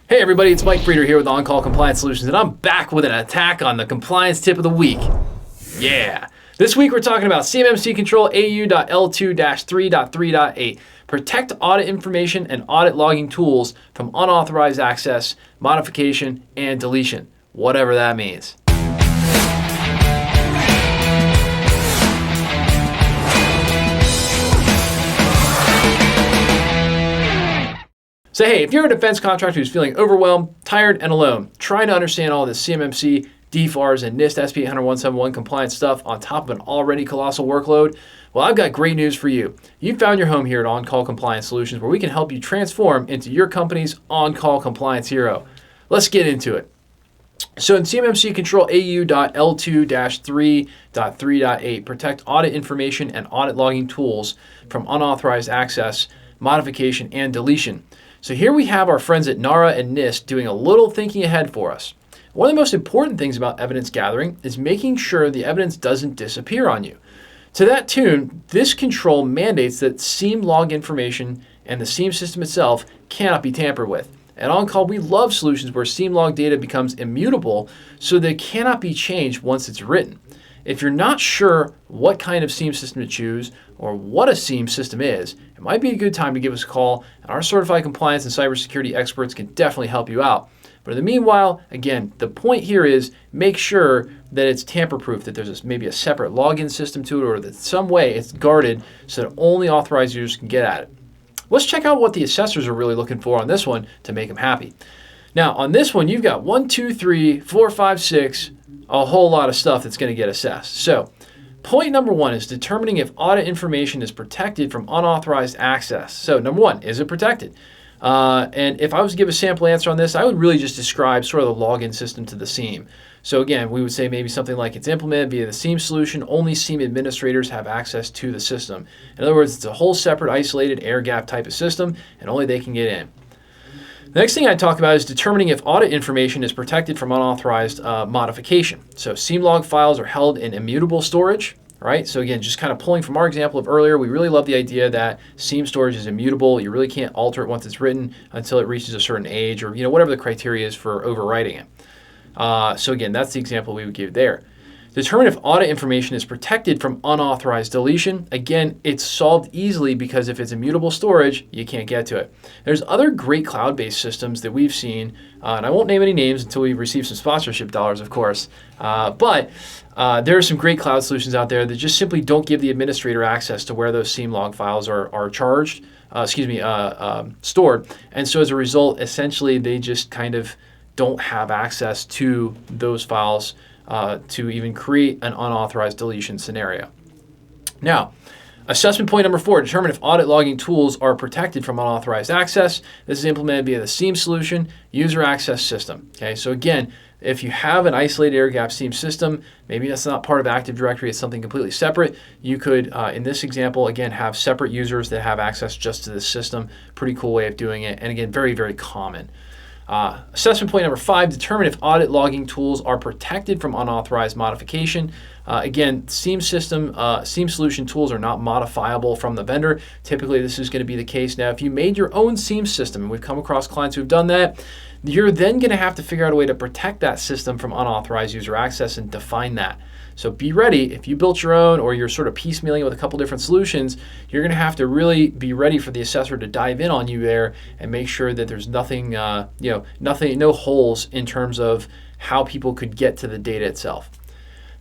Hey everybody, it's Mike Breeder here with On-Call Compliance Solutions, and I'm back with an attack on the compliance tip of the week. Yeah. This week we're talking about CMMC control AU.L2-3.3.8. Protect audit information and audit logging tools from unauthorized access, modification, and deletion. Whatever that means. So hey, if you're a defense contractor who's feeling overwhelmed, tired, and alone, trying to understand all this CMMC, DFARS, and NIST SP 800-171 compliance stuff on top of an already colossal workload, well, I've got great news for you. You found your home here at On-Call Compliance Solutions, where we can help you transform into your company's on-call compliance hero. Let's get into it. So in CMMC control AU.L2-3.3.8, protect audit information and audit logging tools from unauthorized access, modification, and deletion. So here we have our friends at NARA and NIST doing a little thinking ahead for us. One of the most important things about evidence gathering is making sure the evidence doesn't disappear on you. To that tune, this control mandates that SIEM log information and the SIEM system itself cannot be tampered with. At On-Call, we love solutions where SIEM log data becomes immutable so that it cannot be changed once it's written. If you're not sure what kind of SIEM system to choose or what a SIEM system is, it might be a good time to give us a call, and our certified compliance and cybersecurity experts can definitely help you out. But in the meanwhile, again, the point here is make sure that it's tamper-proof, that there's maybe a separate login system to it, or that some way it's guarded so that only authorized users can get at it. Let's check out what the assessors are really looking for on this one to make them happy. Now, on this one, you've got 1, 2, 3, 4, 5, 6, a whole lot of stuff that's going to get assessed. So point number one is determining if audit information is protected from unauthorized access. So number one, is it protected? And if I was to give a sample answer on this, I would really just describe sort of the login system to the SIEM. So again, we would say maybe something like it's implemented via the SIEM solution. Only SIEM administrators have access to the system. In other words, it's a whole separate isolated air gap type of system, and only they can get in. The next thing I talk about is determining if audit information is protected from unauthorized modification. So SIEM log files are held in immutable storage, right? So again, just kind of pulling from our example of earlier, we really love the idea that SIEM storage is immutable. You really can't alter it once it's written until it reaches a certain age, or whatever the criteria is for overwriting it. So again, that's the example we would give there. Determine if audit information is protected from unauthorized deletion. Again, it's solved easily because if it's immutable storage, you can't get to it. There's other great cloud-based systems that we've seen, and I won't name any names until we receive some sponsorship dollars, of course. But there are some great cloud solutions out there that just simply don't give the administrator access to where those SIEM log files are stored. And so as a result, essentially, they just kind of don't have access to those files to even create an unauthorized deletion scenario. Now, assessment point number 4, determine if audit logging tools are protected from unauthorized access. This is implemented via the SIEM solution, user access system. Okay, so again, if you have an isolated air gap SIEM system, maybe that's not part of Active Directory, it's something completely separate. You could, in this example, again, have separate users that have access just to this system. Pretty cool way of doing it, and again, very, very common. Assessment point number 5, determine if audit logging tools are protected from unauthorized modification. Again, SIEM solution tools are not modifiable from the vendor. Typically, this is going to be the case. Now, if you made your own SIEM system, and we've come across clients who've done that, you're then going to have to figure out a way to protect that system from unauthorized user access and define that. So be ready. If you built your own or you're sort of piecemealing with a couple different solutions, you're going to have to really be ready for the assessor to dive in on you there and make sure that there's nothing, no holes in terms of how people could get to the data itself.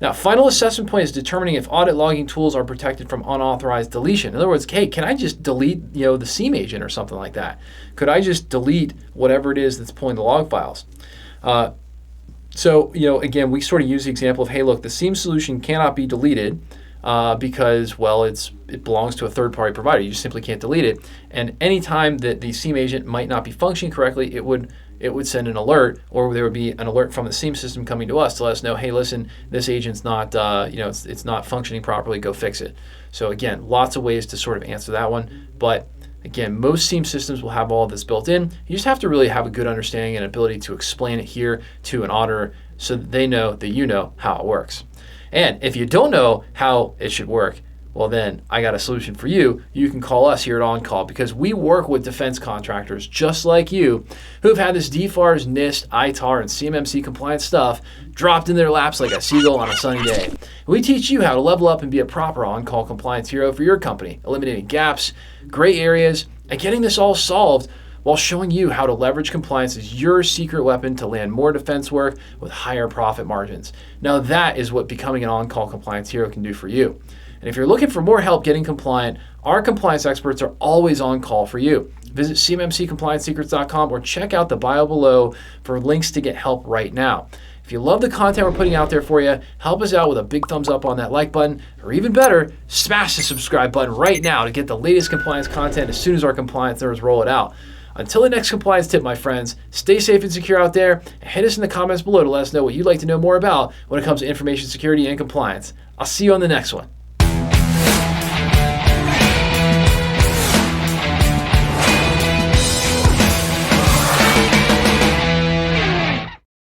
Now, final assessment point is determining if audit logging tools are protected from unauthorized deletion. In other words, hey, can I just delete, the SIEM agent or something like that? Could I just delete whatever it is that's pulling the log files? So, again, we sort of use the example of, hey, look, the SIEM solution cannot be deleted because, well, it belongs to a third-party provider. You just simply can't delete it. And anytime that the SIEM agent might not be functioning correctly, it would send an alert, or there would be an alert from the SIEM system coming to us to let us know, hey, listen, this agent's not, it's not functioning properly. Go fix it. So again, lots of ways to sort of answer that one, but again, most SIEM systems will have all of this built in. You just have to really have a good understanding and ability to explain it here to an auditor so that they know that you know how it works. And if you don't know how it should work, well then I got a solution for you. You can call us here at On Call because we work with defense contractors just like you who have had this DFARS, NIST, ITAR, and CMMC compliant stuff dropped in their laps like a seagull on a sunny day. We teach you how to level up and be a proper on-call compliance hero for your company, eliminating gaps, gray areas, and getting this all solved while showing you how to leverage compliance as your secret weapon to land more defense work with higher profit margins. Now that is what becoming an on-call compliance hero can do for you. And if you're looking for more help getting compliant, our compliance experts are always on call for you. Visit cmmccompliancesecrets.com or check out the bio below for links to get help right now. If you love the content we're putting out there for you, help us out with a big thumbs up on that like button, or even better, smash the subscribe button right now to get the latest compliance content as soon as our compliance nerds roll it out. Until the next compliance tip, my friends, stay safe and secure out there, and hit us in the comments below to let us know what you'd like to know more about when it comes to information security and compliance. I'll see you on the next one.